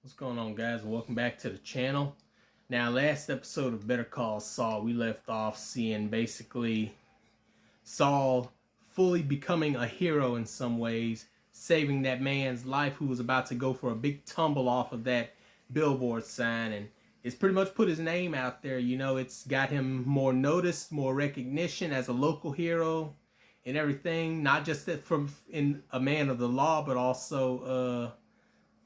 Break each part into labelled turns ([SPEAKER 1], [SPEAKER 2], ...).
[SPEAKER 1] What's going on, guys? Welcome back to the channel. Now, last episode of Better Call Saul, we left off seeing basically Saul fully becoming a hero in some ways, saving that man's life who was about to go for a big tumble off of that billboard sign, and it's pretty much put his name out there. You know, it's got him more notice, more recognition as a local hero and everything, not just that from in a man of the law, but also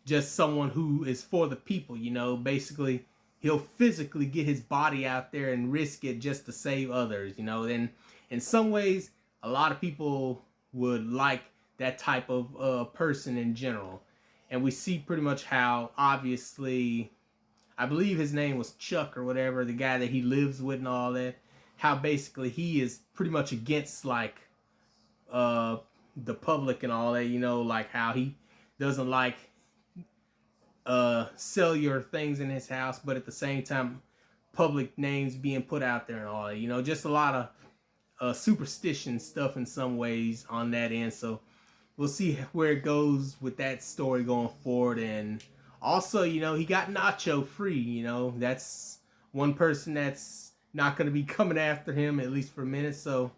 [SPEAKER 1] just someone who is for the people. You know, basically he'll physically get his body out there and risk it just to save others. You know, and in some ways a lot of people would like that type of person in general. And we see pretty much how, obviously, I believe his name was Chuck or whatever, the guy that he lives with and all that, how basically he is pretty much against like the public and all that, you know, like how he doesn't like sell your things in his house, but at the same time public names being put out there and all that, you know, just a lot of superstition stuff in some ways on that end. So we'll see where it goes with that story going forward. And also, you know, he got Nacho free. You know, that's one person that's not going to be coming after him, at least for a minute. So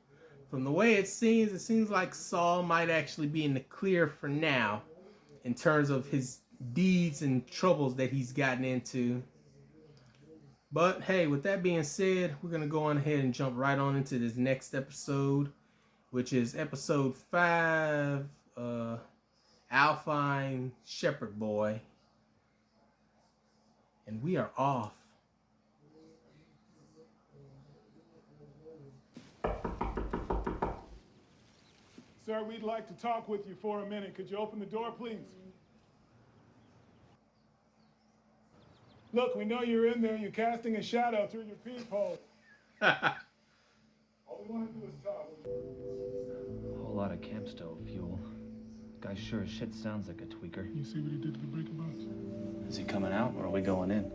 [SPEAKER 1] from the way it seems like Saul might actually be in the clear for now in terms of his deeds and troubles that he's gotten into. But hey, with that being said, we're going to go on ahead and jump right on into this next episode, which is episode 5, Alpine Shepherd Boy. And we are off.
[SPEAKER 2] Sir, we'd like to talk with you for a minute. Could you open the door, please? Look, we know you're in there. You're casting a shadow through your peephole. All we want to do is talk.
[SPEAKER 3] A whole lot of camp stove fuel. Guy sure as shit sounds like a tweaker.
[SPEAKER 2] You see what he did to the breaker box?
[SPEAKER 3] Is he coming out or are we going in?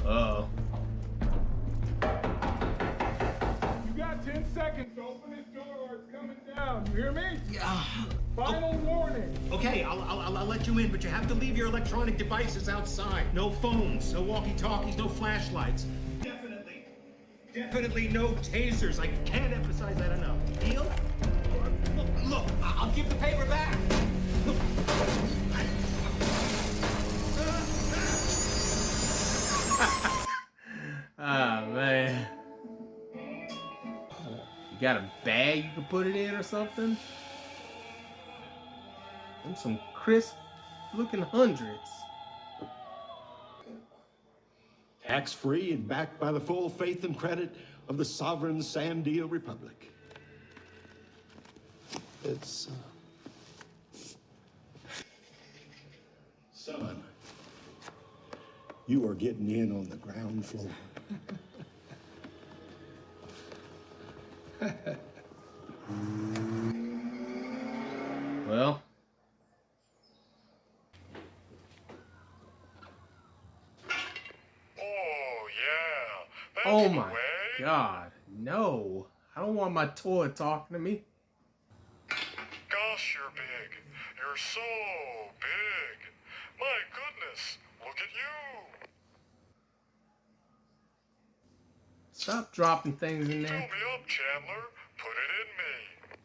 [SPEAKER 1] Uh-oh.
[SPEAKER 2] You got 10 seconds to open this door or it's coming down. You hear me?
[SPEAKER 4] Yeah.
[SPEAKER 2] Final warning.
[SPEAKER 4] Okay, I'll let you in, but you have to leave your electronic devices outside. No phones, no walkie-talkies, no flashlights. Definitely no tasers. I can't emphasize that enough. Deal? Look, I'll give the paper back. Look.
[SPEAKER 1] Ah, man. You got a bag you can put it in or something? Them some crisp looking hundreds.
[SPEAKER 5] Tax-free and backed by the full faith and credit of the sovereign Sandia Republic. It's, Son, you are getting in on the ground floor.
[SPEAKER 1] Well,
[SPEAKER 6] Oh
[SPEAKER 1] my God, no. I don't want my toy talking to me.
[SPEAKER 6] Gosh, you're big. You're so big. My goodness, look at you.
[SPEAKER 1] Stop dropping things in
[SPEAKER 6] Fill
[SPEAKER 1] there.
[SPEAKER 6] me up, Chandler. Put it in me.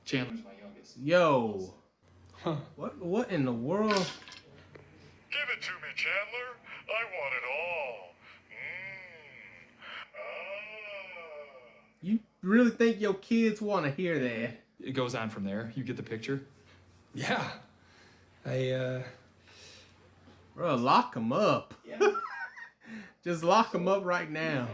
[SPEAKER 3] Chandler's my youngest.
[SPEAKER 1] Yo. What in the world?
[SPEAKER 6] Give it to me, Chandler. I want it all.
[SPEAKER 1] You really think your kids want to hear that?
[SPEAKER 7] It goes on from there. You get the picture?
[SPEAKER 8] Yeah.
[SPEAKER 1] Bro, lock them up.
[SPEAKER 8] Yeah.
[SPEAKER 1] Just lock them up right now.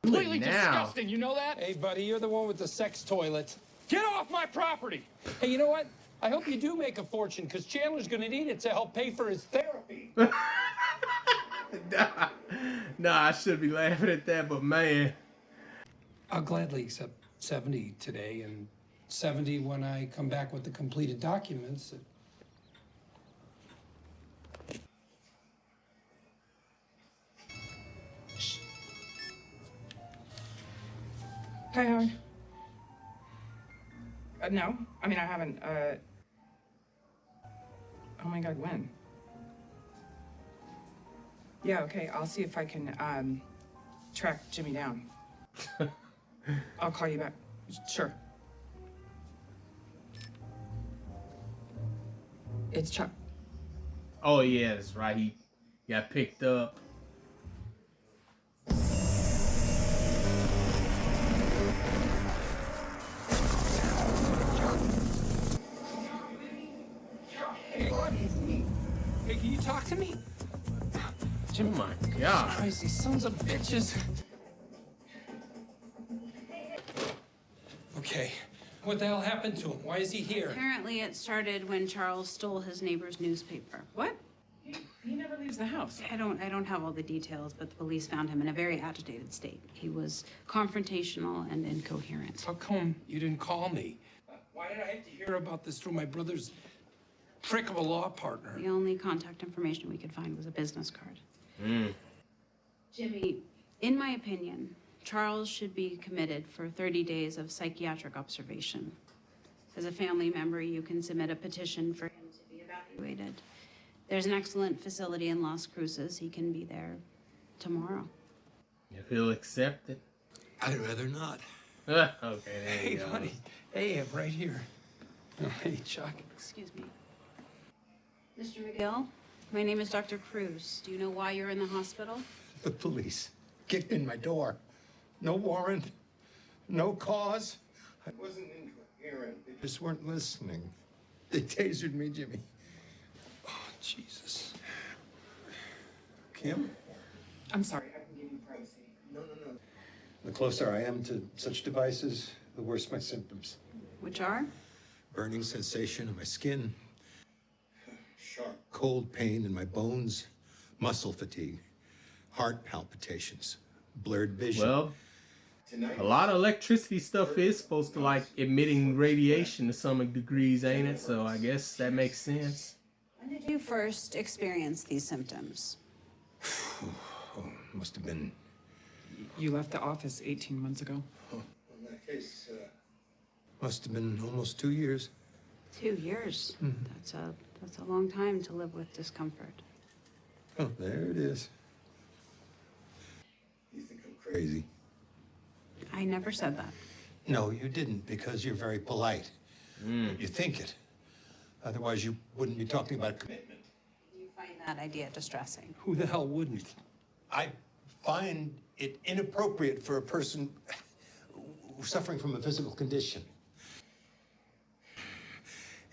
[SPEAKER 7] Completely
[SPEAKER 1] now.
[SPEAKER 7] disgusting, you know that?
[SPEAKER 8] Hey, buddy, you're the one with the sex toilet.
[SPEAKER 7] Get off my property!
[SPEAKER 8] Hey, you know what? I hope you do make a fortune, because Chandler's gonna need it to help pay for his therapy.
[SPEAKER 1] Nah, I should be laughing at that, but man.
[SPEAKER 8] I'll gladly accept 70 today, and 70 when I come back with the completed documents.
[SPEAKER 9] Hi, Howard. No. I mean, I haven't, Oh my God, when? Yeah, okay, I'll see if I can, track Jimmy down. I'll call you back. Sure. It's Chuck.
[SPEAKER 1] Oh yeah, that's right. He got picked up.
[SPEAKER 8] Hey, hey, can you talk to me?
[SPEAKER 1] Oh my God.
[SPEAKER 8] Christ, these sons of bitches. Okay, what the hell happened to him? Why is he here?
[SPEAKER 10] Apparently it started when Charles stole his neighbor's newspaper.
[SPEAKER 9] What? He never leaves the house.
[SPEAKER 10] I don't have all the details, but the police found him in a very agitated state. He was confrontational and incoherent.
[SPEAKER 8] How come you didn't call me? Why did I have to hear about this through my brother's trick of a law partner?
[SPEAKER 10] The only contact information we could find was a business card. Jimmy, in my opinion, Charles should be committed for 30 days of psychiatric observation. As a family member, you can submit a petition for him to be evaluated. There's an excellent facility in Las Cruces. He can be there tomorrow.
[SPEAKER 1] If he'll accept it.
[SPEAKER 5] I'd rather not.
[SPEAKER 1] Okay, there
[SPEAKER 8] Hey,
[SPEAKER 1] you go.
[SPEAKER 8] buddy. Hey, I'm right here. Oh, hey, Chuck.
[SPEAKER 10] Excuse me. Mr. McGill, my name is Dr. Cruz. Do you know why you're in the hospital?
[SPEAKER 5] The police kicked in my door. No warrant, no cause. I wasn't incoherent. They just weren't listening. They tasered me, Jimmy.
[SPEAKER 8] Oh, Jesus.
[SPEAKER 5] Kim?
[SPEAKER 9] I'm sorry, I can give you privacy.
[SPEAKER 5] No. The closer I am to such devices, the worse my symptoms.
[SPEAKER 10] Which are?
[SPEAKER 5] Burning sensation in my skin, sharp cold pain in my bones, muscle fatigue, heart palpitations, blurred vision.
[SPEAKER 1] Well, a lot of electricity stuff is supposed to like emitting radiation to some degrees, ain't it? So I guess that makes sense.
[SPEAKER 10] When did you first experience these symptoms?
[SPEAKER 5] Must have been.
[SPEAKER 9] You left the office 18 months ago.
[SPEAKER 5] In that case, must have been almost 2 years.
[SPEAKER 10] 2 years. That's a long time to live with discomfort.
[SPEAKER 5] Oh, there it is. You think I'm crazy?
[SPEAKER 10] I never said that.
[SPEAKER 5] No, you didn't, because you're very polite. You think it. Otherwise, you wouldn't be talking about commitment.
[SPEAKER 10] You find that idea distressing.
[SPEAKER 8] Who the hell wouldn't?
[SPEAKER 5] I find it inappropriate for a person suffering from a physical condition.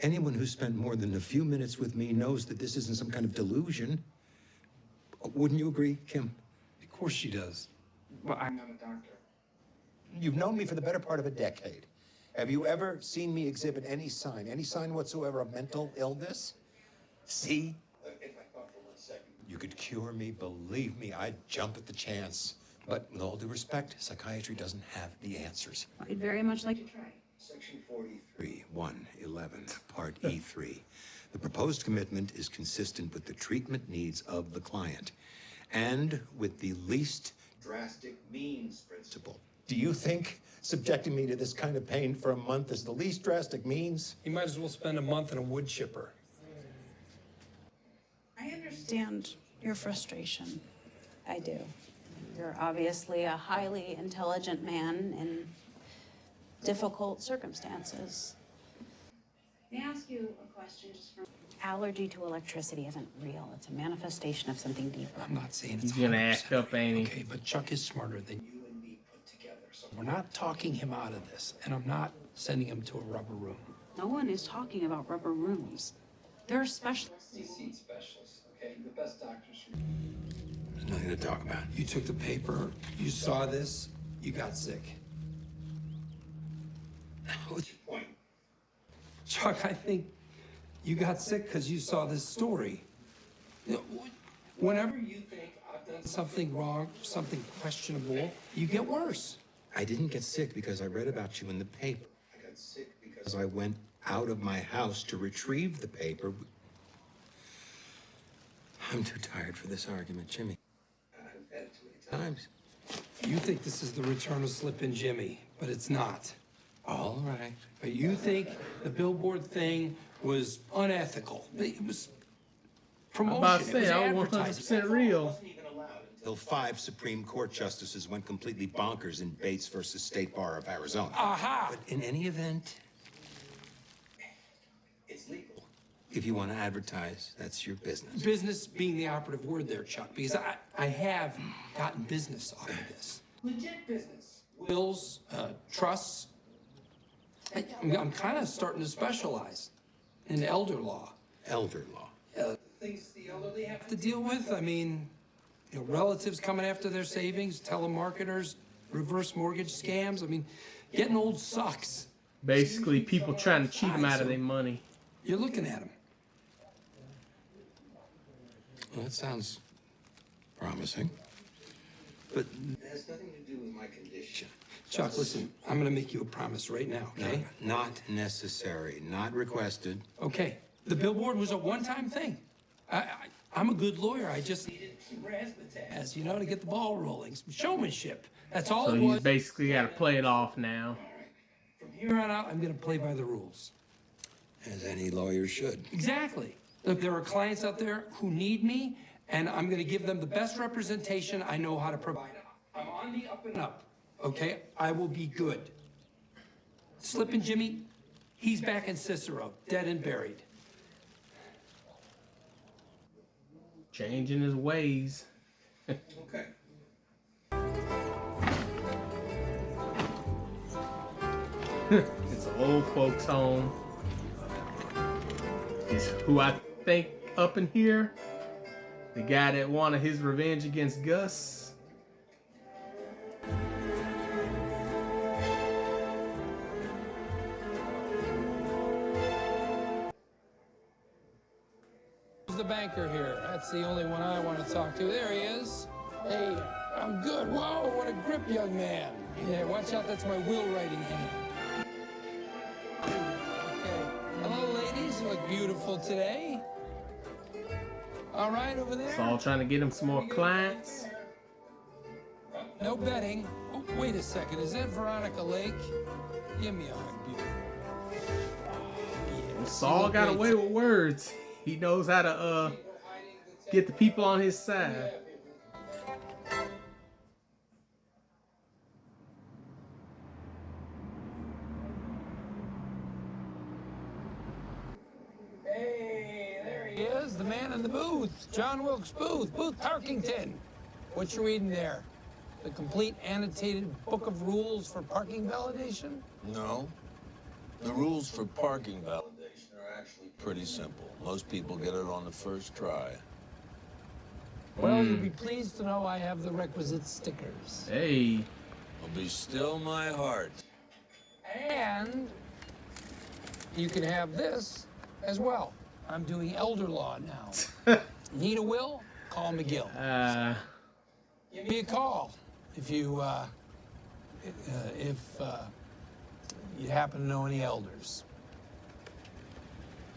[SPEAKER 5] Anyone who's spent more than a few minutes with me knows that this isn't some kind of delusion. Wouldn't you agree, Kim?
[SPEAKER 8] Of course she does.
[SPEAKER 9] Well, I'm not a doctor.
[SPEAKER 5] You've known me for the better part of a decade. Have you ever seen me exhibit any sign whatsoever of mental illness? See? If I thought for 1 second you could cure me, believe me, I'd jump at the chance. But with all due respect, psychiatry doesn't have the answers.
[SPEAKER 10] I'd very much like to try.
[SPEAKER 5] Section 43, 111, Part E3. The proposed commitment is consistent with the treatment needs of the client and with the least drastic means principle. Do you think subjecting me to this kind of pain for a month is the least drastic means?
[SPEAKER 8] You might as well spend a month in a wood chipper.
[SPEAKER 10] I understand your frustration. I do. You're obviously a highly intelligent man in difficult circumstances. May I ask you a question just from... Allergy to electricity isn't real. It's a manifestation of something deeper.
[SPEAKER 8] I'm not saying it's
[SPEAKER 1] He's gonna
[SPEAKER 8] 100%.
[SPEAKER 1] act up, ain't he?
[SPEAKER 8] Okay, but Chuck is smarter than you and me put together. So we're not talking him out of this, and I'm not sending him to a rubber room.
[SPEAKER 10] No one is talking about rubber rooms. There are specialists.
[SPEAKER 8] He's seen specialists, okay? The best doctors.
[SPEAKER 5] There's nothing to talk about.
[SPEAKER 8] You took the paper, you saw this, you got sick.
[SPEAKER 5] What's your point?
[SPEAKER 8] Chuck, I think you got sick because you saw this story. You know, whenever you think I've done something wrong, something questionable, you get worse.
[SPEAKER 5] I didn't get sick because I read about you in the paper. I got sick because I went out of my house to retrieve the paper. I'm too tired for this argument, Jimmy. I've had it too many times.
[SPEAKER 8] You think this is the return of Slip and Jimmy, but it's not. All right. But you think the billboard thing was unethical? It was
[SPEAKER 1] I'm
[SPEAKER 8] promotion.
[SPEAKER 1] about to
[SPEAKER 8] It
[SPEAKER 1] say,
[SPEAKER 8] was
[SPEAKER 1] I'm
[SPEAKER 8] advertising.
[SPEAKER 1] 100% real.
[SPEAKER 5] Until 5 Supreme Court justices went completely bonkers in Bates versus State Bar of Arizona.
[SPEAKER 8] Aha!
[SPEAKER 5] But in any event, it's legal. If you want to advertise, that's your business.
[SPEAKER 8] Business being the operative word there, Chuck, because I have gotten business off of this. Legit business. Wills, trusts. I'm kind of starting to specialize in elder law.
[SPEAKER 5] Elder law.
[SPEAKER 8] Things the elderly have to deal with. I mean, you know, relatives coming after their savings, telemarketers, reverse mortgage scams. I mean, getting old sucks.
[SPEAKER 1] Basically, people trying to cheat them out of their money.
[SPEAKER 8] You're looking at them.
[SPEAKER 5] Well, that sounds promising. But it has nothing to do with my condition.
[SPEAKER 8] Chuck, listen, I'm gonna make you a promise right now, okay?
[SPEAKER 5] No, not necessary, not requested.
[SPEAKER 8] Okay, the billboard was a one-time thing. I'm a good lawyer. I just needed some razzmatazz, you know, to get the ball rolling, some showmanship. That's all
[SPEAKER 1] So
[SPEAKER 8] it
[SPEAKER 1] he's
[SPEAKER 8] was.
[SPEAKER 1] basically got to play it off now.
[SPEAKER 8] From here on out, I'm gonna play by the rules.
[SPEAKER 5] As any lawyer should.
[SPEAKER 8] Exactly. Look, there are clients out there who need me, and I'm gonna give them the best representation I know how to provide. I'm on the up and up, okay? I will be good. Slippin' Jimmy, he's back in Cicero, dead and buried.
[SPEAKER 1] Changing his ways.
[SPEAKER 5] Okay.
[SPEAKER 1] It's an old folks' home. Is who I think up in here, the guy that wanted his revenge against Gus.
[SPEAKER 8] The banker here. That's the only one I want to talk to. There he is. Hey, I'm good. Whoa, what a grip, young man. Yeah, watch out. That's my will writing hand. Okay. Hello, ladies. You look beautiful today. All right, over there.
[SPEAKER 1] Saul trying to get him some more clients.
[SPEAKER 8] No betting. Oh, wait a second. Is that Veronica Lake? Give me a hug, beautiful. Yeah,
[SPEAKER 1] Saul got away with words. He knows how to get the people on his side.
[SPEAKER 8] Hey, there he is, the man in the booth. John Wilkes Booth, Booth Tarkington. What you reading there? The complete annotated book of rules for parking validation?
[SPEAKER 11] No. The rules for parking validation are actually pretty simple. Most people get it on the first try.
[SPEAKER 8] Well, you'll be pleased to know I have the requisite stickers.
[SPEAKER 1] Hey.
[SPEAKER 11] Will be still my heart.
[SPEAKER 8] And you can have this as well. I'm doing elder law now. Need a will? Call McGill. Give me a call if you you happen to know any elders.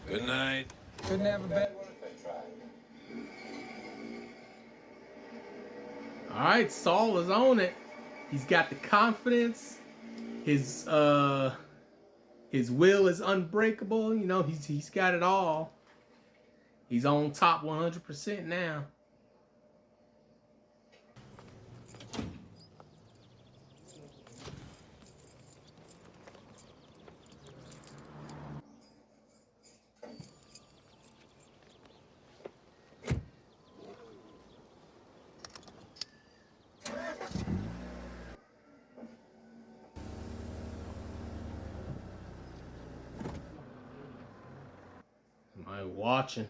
[SPEAKER 11] Good night.
[SPEAKER 8] Couldn't have a better one if I tried.
[SPEAKER 1] All right, Saul is on it. He's got the confidence. His will is unbreakable. You know, he's got it all. He's on top 100% now. Am I watching?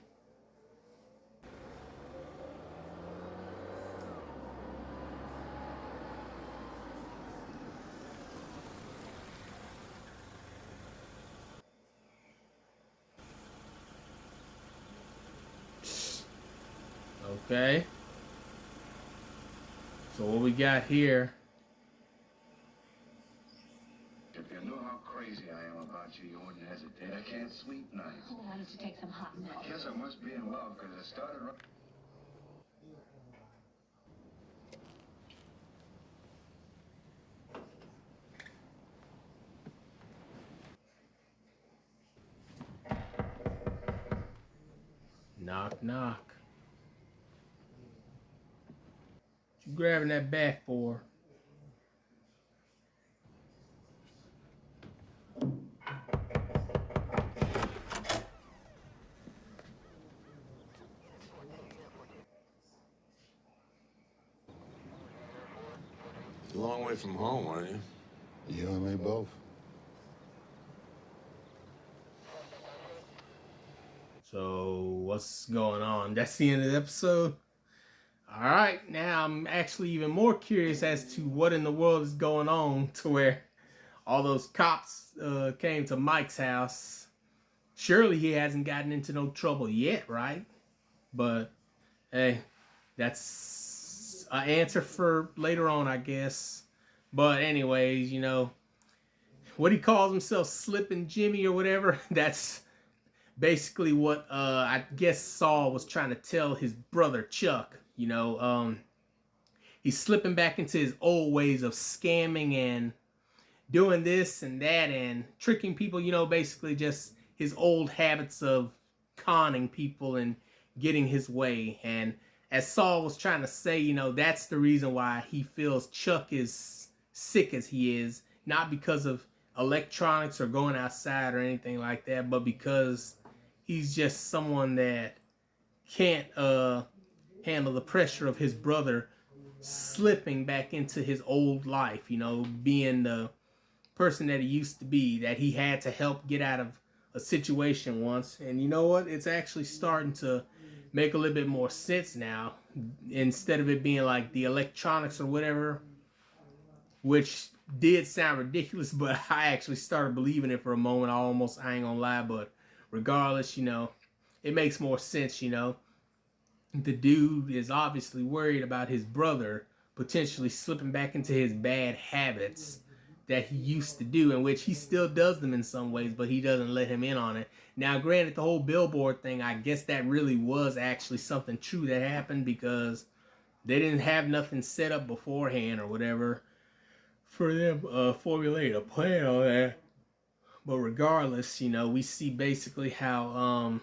[SPEAKER 1] Okay. So what we got here?
[SPEAKER 12] If you knew how crazy I am about you, you wouldn't hesitate. I can't sleep nights.
[SPEAKER 13] Why don't you take some hot milk?
[SPEAKER 12] I guess I must be in love because I started.
[SPEAKER 1] knock. What you grabbing that bat for?
[SPEAKER 11] A long way from home, aren't you?
[SPEAKER 14] You and me both.
[SPEAKER 1] So, what's going on? That's the end of the episode? Alright, now I'm actually even more curious as to what in the world is going on to where all those cops came to Mike's house. Surely he hasn't gotten into no trouble yet, right? But, hey, that's an answer for later on, I guess. But anyways, you know, what he calls himself, Slippin' Jimmy or whatever, that's basically what I guess Saul was trying to tell his brother Chuck. You know, he's slipping back into his old ways of scamming and doing this and that and tricking people, you know, basically just his old habits of conning people and getting his way. And as Saul was trying to say, you know, that's the reason why he feels Chuck is sick as he is, not because of electronics or going outside or anything like that, but because he's just someone that can't handle the pressure of his brother slipping back into his old life, you know, being the person that he used to be, that he had to help get out of a situation once. And you know what? It's actually starting to make a little bit more sense now, instead of it being like the electronics or whatever, which did sound ridiculous, but I actually started believing it for a moment. I ain't gonna lie, but regardless, you know, it makes more sense, you know. The dude is obviously worried about his brother potentially slipping back into his bad habits that he used to do, in which he still does them in some ways, but he doesn't let him in on it. Now, granted, the whole billboard thing, I guess that really was actually something true that happened, because they didn't have nothing set up beforehand or whatever for them formulate a plan on that. But regardless, you know, we see basically how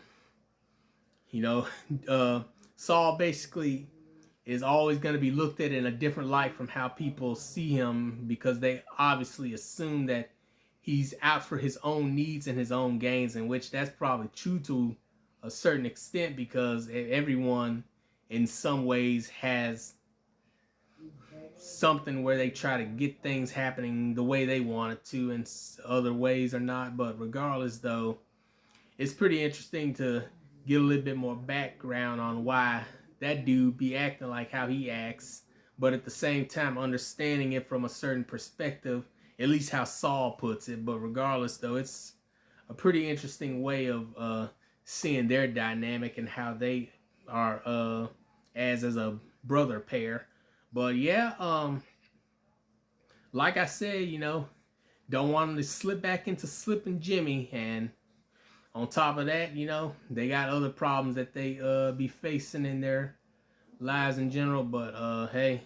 [SPEAKER 1] you know, Saul basically is always going to be looked at in a different light from how people see him, because they obviously assume that he's out for his own needs and his own gains, in which that's probably true to a certain extent, because everyone in some ways has something where they try to get things happening the way they want it to, and other ways are not. But regardless, though, it's pretty interesting to get a little bit more background on why that dude be acting like how he acts, but at the same time understanding it from a certain perspective, at least how Saul puts it. But regardless, though, it's a pretty interesting way of seeing their dynamic and how they are as a brother pair. But yeah, like I said, you know, don't want him to slip back into Slippin' Jimmy. And on top of that, you know, they got other problems that they be facing in their lives in general. But hey,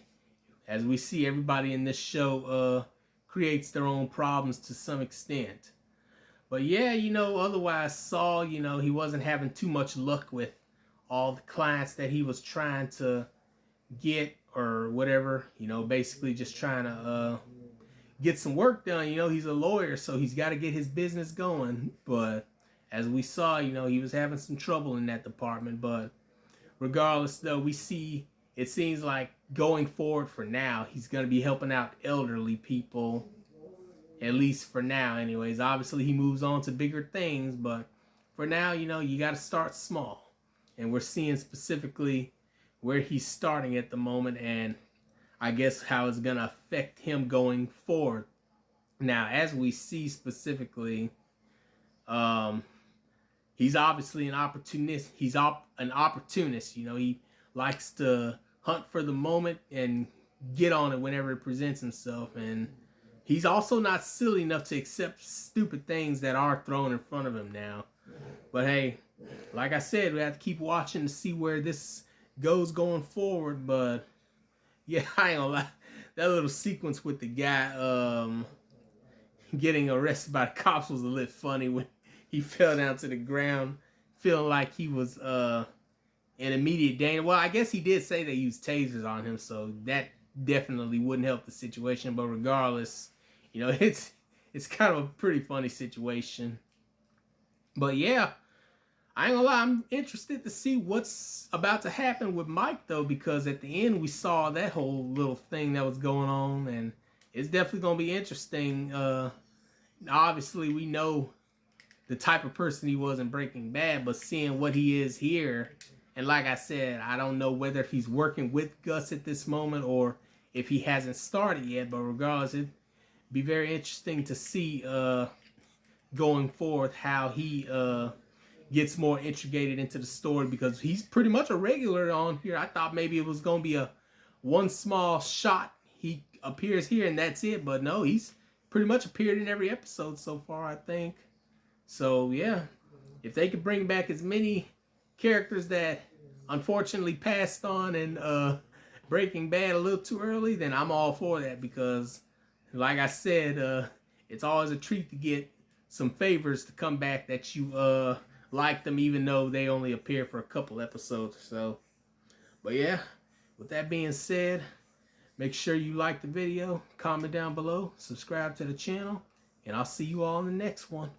[SPEAKER 1] as we see, everybody in this show creates their own problems to some extent. But yeah, you know, otherwise Saul, you know, he wasn't having too much luck with all the clients that he was trying to get or whatever, you know, basically just trying to get some work done. You know, he's a lawyer, so he's got to get his business going. But as we saw, you know, he was having some trouble in that department. But regardless, though, we see it seems like going forward for now, he's going to be helping out elderly people, at least for now anyways. Obviously, he moves on to bigger things, but for now, you know, you got to start small. And we're seeing specifically where he's starting at the moment, and I guess how it's going to affect him going forward. Now, as we see specifically, he's obviously an opportunist. He's an opportunist. You know, he likes to hunt for the moment and get on it whenever it presents himself. And he's also not silly enough to accept stupid things that are thrown in front of him now. But hey, like I said, we have to keep watching to see where this goes going forward. But yeah, I ain't gonna lie, that little sequence with the guy getting arrested by the cops was a little funny when he fell down to the ground feeling like he was in immediate danger. Well, I guess he did say they used tasers on him, so that definitely wouldn't help the situation. But regardless, you know, it's kind of a pretty funny situation. But yeah, I ain't gonna lie, I'm interested to see what's about to happen with Mike, though, because at the end we saw that whole little thing that was going on, and it's definitely gonna be interesting. Obviously, we know the type of person he was in Breaking Bad, but seeing what he is here, and like I said, I don't know whether if he's working with Gus at this moment or if he hasn't started yet, but regardless, it'd be very interesting to see going forth how he gets more integrated into the story, because he's pretty much a regular on here. I thought maybe it was going to be a one small shot. He appears here and that's it, but no, he's pretty much appeared in every episode so far, I think. So yeah, if they could bring back as many characters that unfortunately passed on in Breaking Bad a little too early, then I'm all for that, because like I said, it's always a treat to get some favors to come back that you like them, even though they only appear for a couple episodes or so. But yeah, with that being said, make sure you like the video, comment down below, subscribe to the channel, and I'll see you all in the next one.